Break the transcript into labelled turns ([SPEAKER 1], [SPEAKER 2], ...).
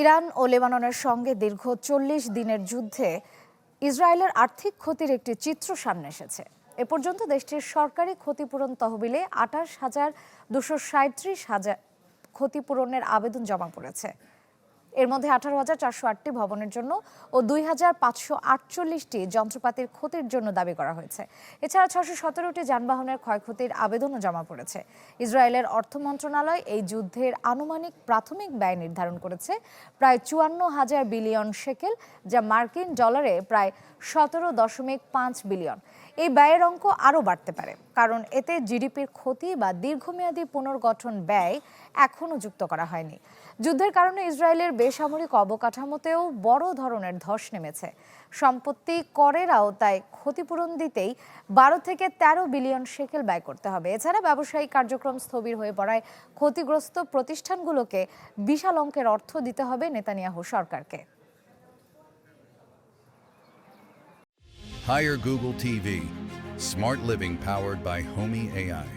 [SPEAKER 1] Iran ও লেবাননের সঙ্গে দীর্ঘ ৪০ দিনের যুদ্ধে ইসরায়েলের আর্থিক ক্ষতির একটি চিত্র সামনে এসেছে। এ পর্যন্ত দেশটির সরকারি ক্ষতিপূরণ তহবিলে ২৮,২৩৭ ক্ষতিপূরণের আবেদন জমা পড়েছে। এর মধ্যে ১৮,৪০৮টি ভবনের জন্য ও ২,৫৪৮টি যন্ত্রপাতির ক্ষতির জন্য দাবি করা হয়েছে। এছাড়া ৬১৭টি যানবাহনের ক্ষয়ক্ষতির আবেদনও জমা পড়েছে। ইসরায়েলের অর্থ মন্ত্রণালয় এই যুদ্ধের আনুমানিক প্রাথমিক ব্যয় নির্ধারণ করেছে প্রায় ৫৪,০০০ বিলিয়ন শেকেল, যা মার্কিন ডলারে প্রায় ১৭.৫ বিলিয়ন। এই ব্যয়ের অঙ্ক আরও বাড়তে পারে, কারণ এতে জিডিপির ক্ষতি বা দীর্ঘমেয়াদী পুনর্গঠন ব্যয় এখনও যুক্ত করা হয়নি। যুদ্ধের কারণে ইসরায়েলের বেসামরিক অবকাঠামোতেও বড় ধরনের ধস নেমেছে। সম্পত্তি করের আওতায় ক্ষতিপূরণ দিতেই ১২ থেকে ১৩ বিলিয়ন শেকেল ব্যয় করতে হবে। এছাড়া ব্যবসায়িক কার্যক্রম স্থবির হয়ে পড়ায় ক্ষতিগ্রস্ত প্রতিষ্ঠানগুলোকে বিশাল অঙ্কের অর্থ দিতে হবে নেতানিয়াহু সরকারকে।
[SPEAKER 2] Hire Google TV. Smart living powered by Homey AI.